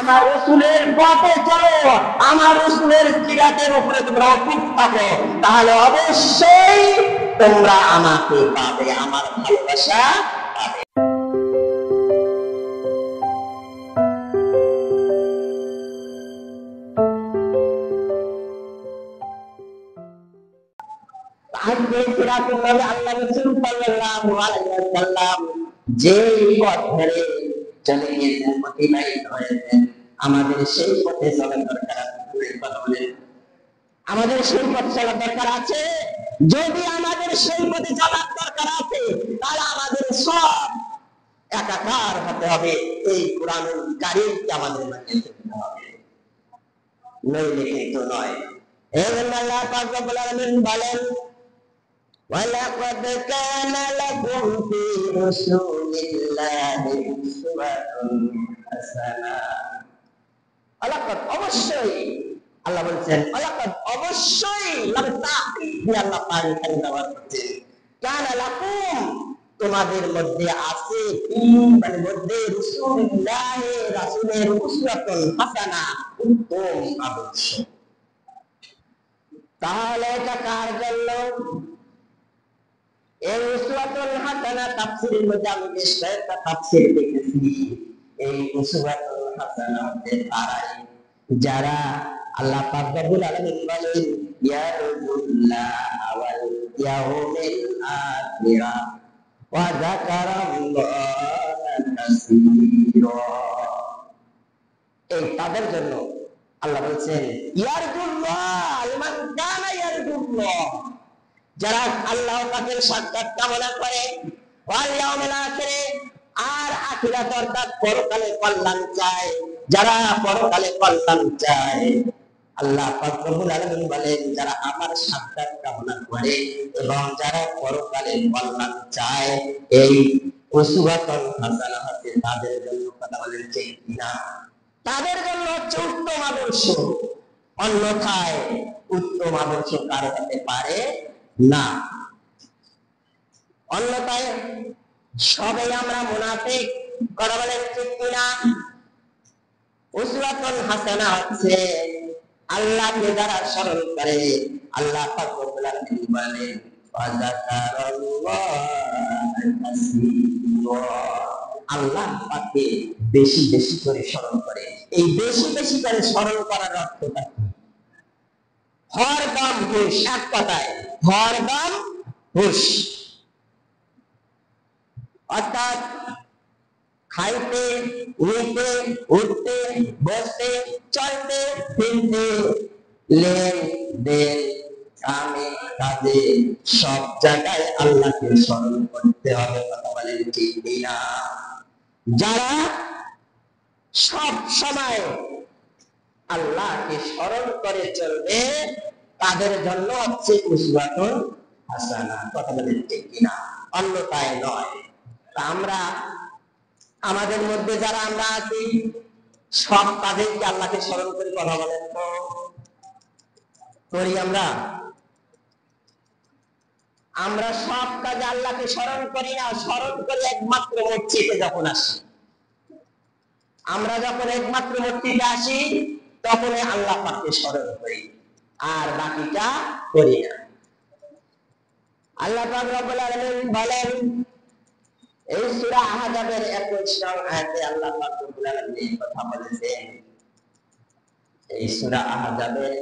আমার রাসূলের পথে চলো, আমার রাসূলের সিরাতের উপরে তোমরা অটুট থাকো, তাহলে অবশ্যই তোমরা আমাকে পাবে, আমার ভালোবাসা পাবে। আজকে সিরাতুল নবী আল্লাহ রাসূল সাল্লাল্লাহু আলাইহি ওয়াসাল্লাম যে পথ ধরে চলে গিয়েছেন, অতিবাহিত হয়েছেন, আমাদের সেই পথে চলার দরকার আছে। আমাদের সেই পথে চলার দরকার আছে। যদি আমাদের সেই পথে চলার দরকার আছে, তাহলে আমাদের সব একাকার হতে হবে, এই কোরআনুল কারীমকে আমাদের মাঝে ফেলতে হবে, নইলে কিন্তু নয়। এই জন্য আল্লাহ পাক রব্বুল আলামিন বলেন, وَلَقَدْ كَانَ لَكُمْ فِي رَسُولِ اللَّهِ أُسْوَةٌ حَسَنَةٌ। ওয়ালাকাদ অবশ্যই আল্লাহ বলছেন, ওয়ালাকাদ অবশ্যই লাম তাকিদ আল্লাহ পাক এখানে ব্যবহার করছেন, কানা লাকুম তোমাদের মধ্যে আছে, মানে মধ্যে রাসূলুল্লাহ রাসূলের উসওয়াতুন হাসানা উত্তম আদর্শ। তাহলে এটা কার জন্য? এই উসওয়াতুল হাসানা তাফসীরের মধ্যে আমি বেশ কয়েকটা তাফসীর দেখেছি। এই উসওয়াতুল হাসানা হচ্ছে তারাই যারা আল্লাহ পাক রব্বুল আলামিন বলেন ইয়ারজুল্লাহ ওয়াল ইয়াউমিল আখিরা ওয়া যাকারাল্লাহা কাসীরা। এই তাদের জন্য আল্লাহ বলছেন ইয়ারজুল্লাহ লিমান কানা ইয়ারজুল্লাহ, যারা আল্লাহ পাকের সাক্ষাৎ কামনা করে, ওয়াল ইয়াউমিল আখিরে আর আখিরাত অর্থাৎ পরকালে কল্যাণ চায়, যারা পরকালে কল্যাণ চায়, আল্লাহ পাক রব্বুল আলামিন বলেন যারা আমার সাক্ষাৎ কামনা করে এবং যারা পরকালে কল্যাণ চায়, এই উসওয়াতুল হাসানা হচ্ছে তাদের জন্য। কথা বলেন ঠিক কিনা? তাদের জন্য হচ্ছে উত্তম আদর্শ, অন্যথায় উত্তম আদর্শ কারো হতে পারে না। অন্যথায় সবাই আমরা মুনাফিক। কথা বলেন ঠিক কিনা? উসওয়াতুল হাসানা হচ্ছে আল্লাহকে যারা স্মরণ করে, আল্লাহ পাক রব্বুল আলামিন বলেন ফাযাকারাল্লাহা কাসীরা, আল্লাহ পাককে বেশি বেশি করে স্মরণ করে। এই বেশি বেশি করে স্মরণ করার অর্থটা কি? হরদম হুশ, এক কথায় হরদম হুশ, অর্থাৎ খাইতে, উইতে, উঠতে, বসতে, চলতে, ফিরতে, লেনদেন, কামে কাজে সব জায়গায় আল্লাহকে স্মরণ করতে হবে। কথা বলেন ঠিক কিনা? যারা সব সময় আল্লাহকে স্মরণ করে চলবে, তাদের জন্য হচ্ছে উসওয়াতুল হাসানা। কথা বলেন ঠিক কিনা? অন্যথায় নয়। আমরা আমাদের মধ্যে যারা আমরা আছি, সব কাজে কি আল্লাহকে স্মরণ করে কথা বলেন তো করি? আমরা সব কাজে আল্লাহকে স্মরণ করি না, স্মরণ করি একমাত্র মসজিদে যখন আসি। আমরা যখন একমাত্র মসজিদে আসি তখন আল্লাহ পাককে স্মরণ করি, আর বাকিটা করি না। আল্লাহ পাক রব্বুল আলামিন বলেন এই সূরা আহজাবের 21 নং আয়াতে আল্লাহ পাক রব্বুল আলামিন এই কথা বলেছেন। এই সূরা আহজাবের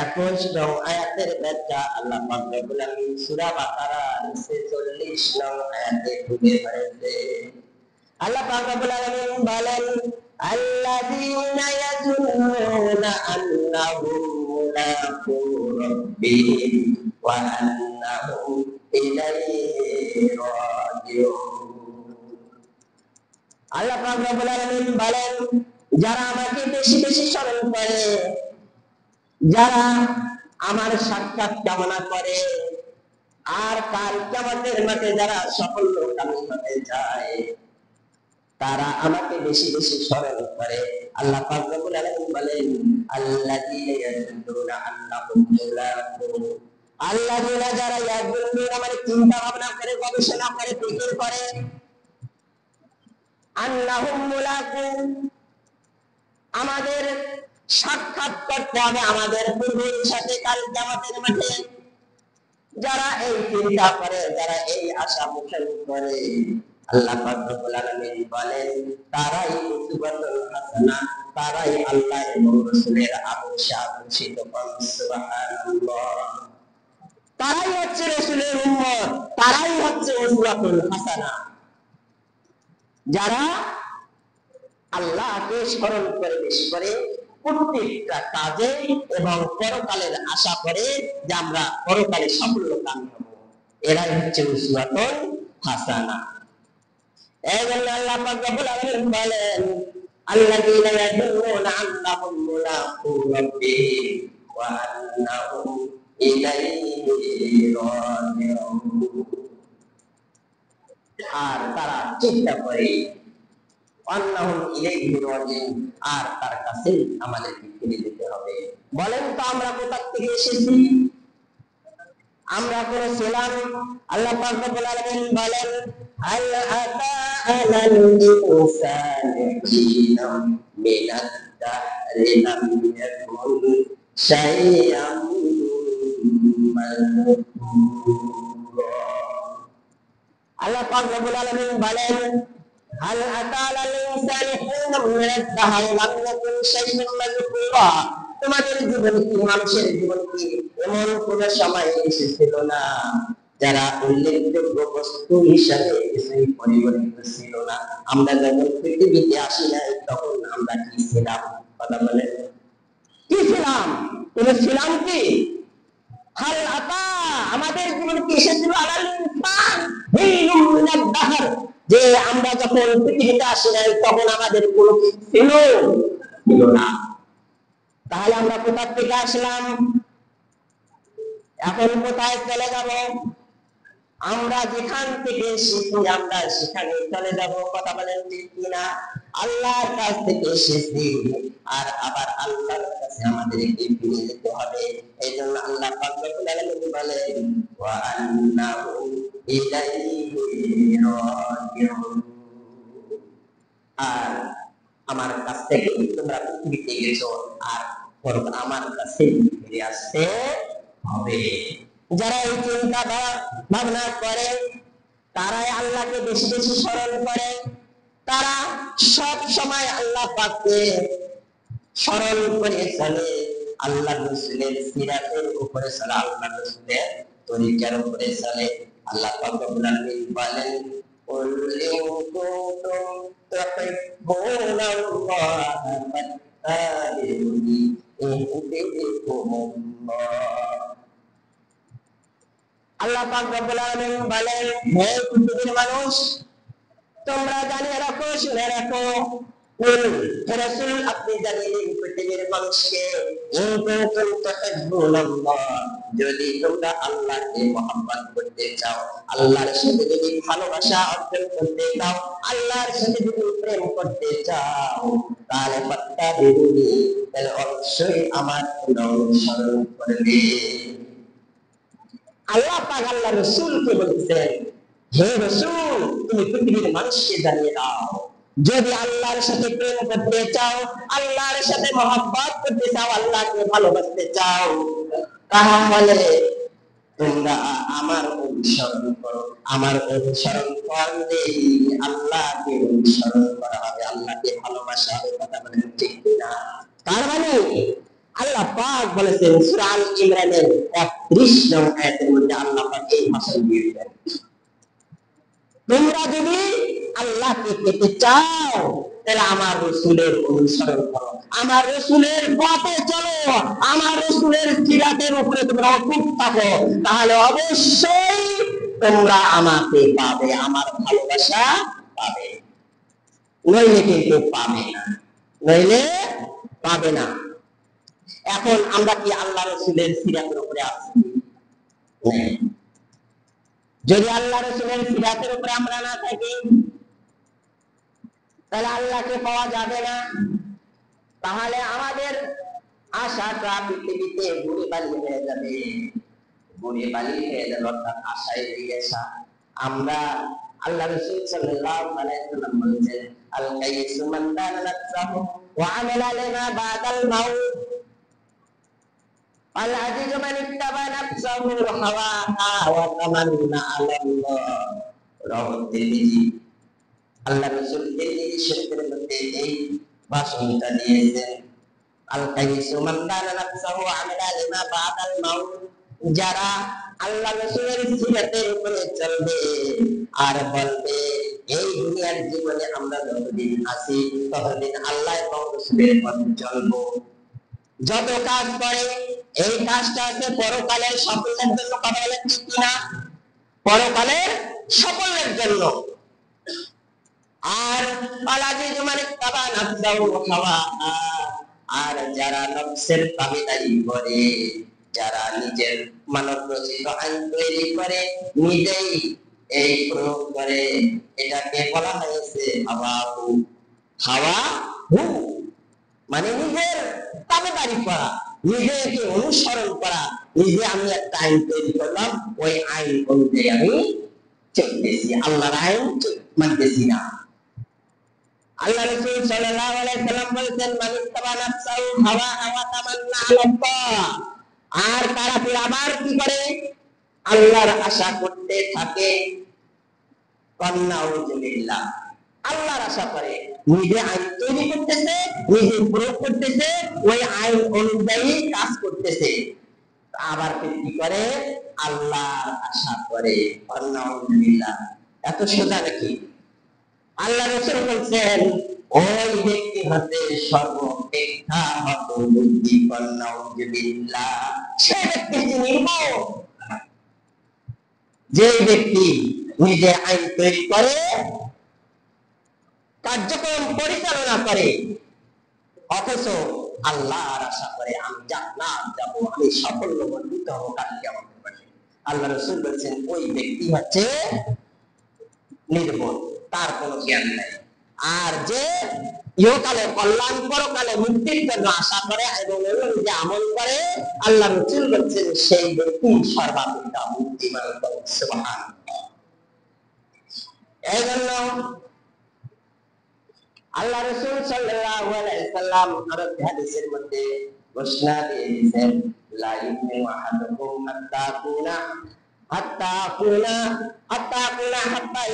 21 নং আয়াতের ব্যাখ্যা আল্লাহ পাক রব্বুল আলামিন সূরা বাকারার 46 নং আয়াতে তুলে ধরেছেন। আল্লাহ পাক রব্বুল আলামিন বলেন আল্লাযীনা ইয়াজুন্নুনা আন্নাহুম মুলাকু রাব্বিহিম ওয়া আন্নাহুম ইলাইহি রাজিউন। আল্লাহ পাক রব্বুল আলামিন বলেন যারা আমাকে বেশি বেশি স্মরণ করে, যারা আমার সাক্ষাৎ কামনা করে, আর কাল কিয়ামতের মাঠে যারা সাফল্যকামী হতে চায়, তারা আমাকে বেশি বেশি স্মরণ করে। আল্লাহ পাক রব্বুল আলামিন বলেন আল্লাযীনা ইয়াজুন্নুনা আন্নাহুম মুলাকু, আল্লাযীনা যারা ইয়াজুন্নুনা মানে চিন্তা ভাবনা করে, গবেষণা করে, ফিকির করে, আন্নাহুম মুলাকু আমাদের সাক্ষাৎ করতে হবে আমাদের পূর্বের সাথে কাল কিয়ামতের মাঠে। যারা এই চিন্তা করে, যারা এই আশা পোষণ করে, আল্লাহ পাক রব্বুল আলামিন বলেন তারাই উসওয়াতুল হাসানাহ, তারাই আল্লাহ এবং রাসূলের আদর্শে আদর্শিত। সুবহানাল্লাহ। তারাই হচ্ছে রাসূলের উম্মত, তারাই হচ্ছে উসওয়াতুল হাসানাহ, যারা আল্লাহকে স্মরণ করে বেশি করে প্রত্যেকটা কাজে এবং পরকালের আশা করে যে আমরা পরকালে সাফল্য কাম করব। এরাই হচ্ছে উসওয়াতুল হাসানাহ। এই জন্য আল্লাহ পাক রব্বুল আলামিন বলেন আল্লাযীনা ইয়াযুন্নুনা আন্নাহুম মুলাকু রাব্বিহিম ওয়া আন্নাহুম ইলাইহি রাজিউন। আর তারা চিন্তা করে আন্নাহুম ইলাইহি রাজিউন, আর তার কাছে আমাদেরকে ফিরে যেতে হবে। বলেন তো আমরা কোথা থেকে এসেছি? আমরা করেছিলাম, আল্লাহ পাক রব্বুল আলামিন বলেন হাল আতা আলাল ইনসানি হিনাম মিনাদ দাহরি লাম ইয়াকুন শাইআম মাযকুরা। আল্লাহ পাক রব্বুল আলামিন বলেন হাল আতা আলাল ইনসানি হিনাম মিনাদ দাহরি লাম ইয়াকুন শাইআম মাযকুরা। তোমাদের জীবন কি, মানুষের জীবন কি এমন কোন সময় এসেছিল না যারা উল্লেখযোগ্য বস্তু হিসাবে কিছুই পরিবর্তিত ছিল না? আমরা যখন পৃথিবীতে আসি নাই তখন আমরা কি ছিলাম? কথা বলেন, কি ছিলাম? তুমি ছিলাম কি? হাল আতা, আমাদের জীবন কি এসেছিল আলাল ইনসান হিনুম মিনাদ দাহর, যে আমরা যখন পৃথিবীতে আসি নাই তখন আমাদের কোন ছিল না। তাহলে আমরা কোথা থেকে আসলাম, এখন কোথায় চলে যাব? আমরা যেখান থেকে এসেছি আমরা সেখানে চলে যাব। কথা বলেন ঠিক কিনা? আল্লাহর কাছ থেকে এসেছি আর আবার আল্লাহর কাছে আমাদেরকে ফিরে যেতে হবে। এই জন্য আল্লাহ পাক রব্বুল আলামিন বলেন ওয়া আন্নাহু ইলাইহি রাজিউন। আর আমার কাছ থেকে তোমরা পৃথিবীতে গেছো আর আমার কাছে ফিরে আসতে হবে। যারা এই চিন্তা ভাবনা করে তারাই আল্লাহকে বেশি বেশি স্মরণ করে, তারা সব সময় আল্লাহ পাককে স্মরণ করে চলে, আল্লাহ রাসূলের সিরাতের উপরে চলে, আল্লাহ রাসূলের তরিকার উপরে চলে। আল্লাহ পাক রব্বুল আলামিন বলেন قل إن كنتم تحبون الله فاتبعوني يحببكم الله। আল্লাহ পাক রব্বুল আলামিন বলেন হে পৃথিবীর মানুষ, তোমরা জানিয়ে রাখো, শুনে রাখো, রাসূল আপনি জানিয়ে দিন পৃথিবীর মানুষকে ইন কুনতুম তুহিব্বুনাল্লাহ, যদি তোমরা আল্লাহকে মহব্বত করতে চাও, আল্লাহর সাথে যদি ভালোবাসা অর্জন করতে চাও, আল্লাহর সাথে যদি প্রেম করতে চাও, তাহলে ফাত্তাবিউনি, তাহলে অবশ্যই আমার অনুসরণ করবে। আল্লাহ পাক আল্লাহ রাসূলকে বলতেছেন হে রাসূল তুমি পৃথিবীর মানুষকে জানিয়ে দাও, যদি আল্লাহর সাথে প্রেম করতে চাও, আল্লাহর সাথে মহব্বত করতে চাও, আল্লাহকে ভালোবাসতে চাও, তাহলে তোমরা আমার অনুসরণ করো। আমার অনুসরণ করলে আল্লাহকে অনুসরণ করা হবে, আল্লাহকে ভালোবাসা হবে। কথা বলেন ঠিক কিনা? তার মানে আল্লাহ পাক বলেছেন সূরা আল ইমরানের 31 নং আয়াতের মধ্যে আল্লাহ পাক এই ভাষণ দিয়েছেন, তোমরা যদি আল্লাহকে পেতে চাও তাহলে আমার রাসূলের অনুসরণ করো, আমার রাসূলের পথে চলো, আমার রাসূলের সিরাতের উপরে তোমরা অটুট থাকো, তাহলে অবশ্যই তোমরা আমাকে পাবে, আমার ভালোবাসা পাবে। নইলে কিন্তু পাবে না, নইলে পাবে না। এখন আমরা কি আল্লাহ রাসূলের সিরাতের উপরে আছি? যদি আল্লাহ রাসূলের সিরাতের উপরে আমরা না থাকি তাহলে আল্লাহকে পাওয়া যাবে না। তাহলে আমাদের আশাটা পৃথিবীতে গুড়ি বালি হয়ে যাবে, গুড়ি বালি হয়ে যাবে, অর্থাৎ আশায় জিজ্ঞাসা। আমরা আল্লাহ রাসূল সাল্লাল্লাহু আলাইহি ওয়াসাল্লাম বলেছেন আল কাইসু মান দানা নাফসাহু ওয়া আমালা লিমা বাদাল মাউত আল আজিজ মান ইত্তাবা নাফসাহু হাওয়াহা ওয়া তামান্না আলাল্লাহ। রাওয়াত তিরমিজি। আল্লাহ রাসূল তিরমিজি শরীফের মধ্যে এই ভাষণটা দিয়েছেন, আল কাইসু মান দানা নাফসাহু আমালা লিমা বাদাল মাউত, যারা আল্লাহ রাসূলের সিরাতের উপরে চলবে আর বলবে এই দুনিয়ার জীবনে আমরা যতদিন আছি ততদিন আল্লাহ এবং রাসূলের পথে চলবো, যত কাজ করে এই কাজটা আছে পরকালের সাফল্যের জন্য। কথা বলেন ঠিক কিনা? পরকালের সাফল্যের জন্য। আর আলাজিজ মানে তাবা নাফসাহু হাওয়াহা, আর যারা নফসের তাবেদারি করে, যারা নিজের মানব রচিত আইন তৈরি করে, নিজেই এই প্রয়োগ করে, এটাকে বলা হয়েছে হাওয়াহু। হাওয়াহু মানে নিজের তাবেদারি করা, নিজেকে অনুসরণ করা। নিজে আমি একটা আইন তৈরি করলাম, ওই আইন অনুযায়ী আমি চলতেছি, আল্লাহর আইন মানতেছি না। আল্লাহ রাসূল সাল্লাল্লাহু আলাইহি সাল্লাম বলেছেন, মান ইত্তাবা নাফসাহু হাওয়াহা ওয়া তামান্না আলাল্লাহ, আর তারা ফির আবার কি করে? আল্লাহর আশা করতে থাকে। নাউযুবিল্লাহ, আল্লাহর আশা করে, নিজে আইন তৈরি করতেছে, নিজে প্রয়োগ করতেছে, ওই আইন অনুযায়ী কাজ করতেছে, আবার কি করে? আল্লাহর আশা করে। নাউযুবিল্লাহ। এত সোজা নাকি? আল্লাহ রাসূল বলেন, ওই ব্যক্তি হতে সর্বাপেক্ষা হতবুদ্ধিমান। নাউযুবিল্লাহ। সে ব্যক্তি নির্মম, যে ব্যক্তি নিজে আইন তৈরি করে, কার্যক্রম পরিচালনা করে, অথচ আল্লাহর আশা করে আমি জান্নাত যাব, আমি সাফল্যমণ্ডিত হব কাল কিয়ামতের মাঠে। আল্লাহ রাসূল বলেছেন, ওই ব্যক্তি হচ্ছে নির্বোধ, তার কোনো জ্ঞান নাই। আর যে ইহকালে কল্যাণ, পরকালে মুক্তির জন্য আশা করে এবং যে আমল করে, আল্লাহ রাসূল বলেছেন সেই ব্যক্তি সর্বাপেক্ষা বুদ্ধিমান। সুবহানাল্লাহ। এই জন্য আল্লাহ রাসূল সাল্লাল্লাহু আলাইহি সাল্লাম আরবী হাদিসের মধ্যে ঘোষণা দিয়েছেন, লা ইউমিনু আহাদুকুম হাত্তা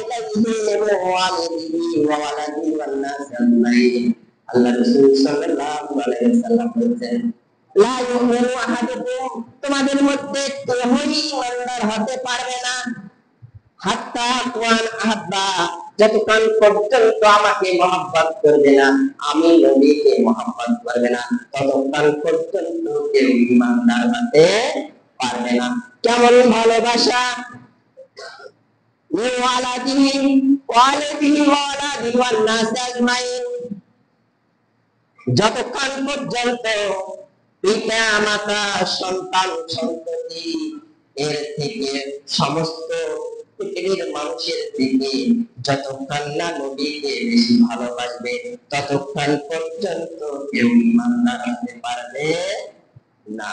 ইলাইহি ওয়া ওয়ালিদিহি ওয়া ওয়ালাদিহি ওয়ান নাসি আজমাইন। আল্লাহ রাসূল সাল্লাল্লাহু আলাইহি সাল্লাম বলেছেন, লা ইউমিনু আহাদুকুম, তোমাদের মধ্যে কেউই ঈমানদার হতে পারবে না, হাত্তা কুয়ান আহাব্বা, যতক্ষণ পর্যন্ত আমাকে মহব্বত করবে না, আমি নবীকে মহব্বত করবে না, ততক্ষণ পর্যন্ত কেউ ঈমানদার হতে পারবে না। কেমন ভালোবাসা? যতক্ষণ পর্যন্ত পিতা মাতা সন্তান সন্ততি এর থেকে সমস্ত পৃথিবীর মানুষের থেকে যতক্ষণ না নবীকে বেশি ভালোবাসবে, ততক্ষণ পর্যন্ত কেউ ঈমানদার হতে পারবে না।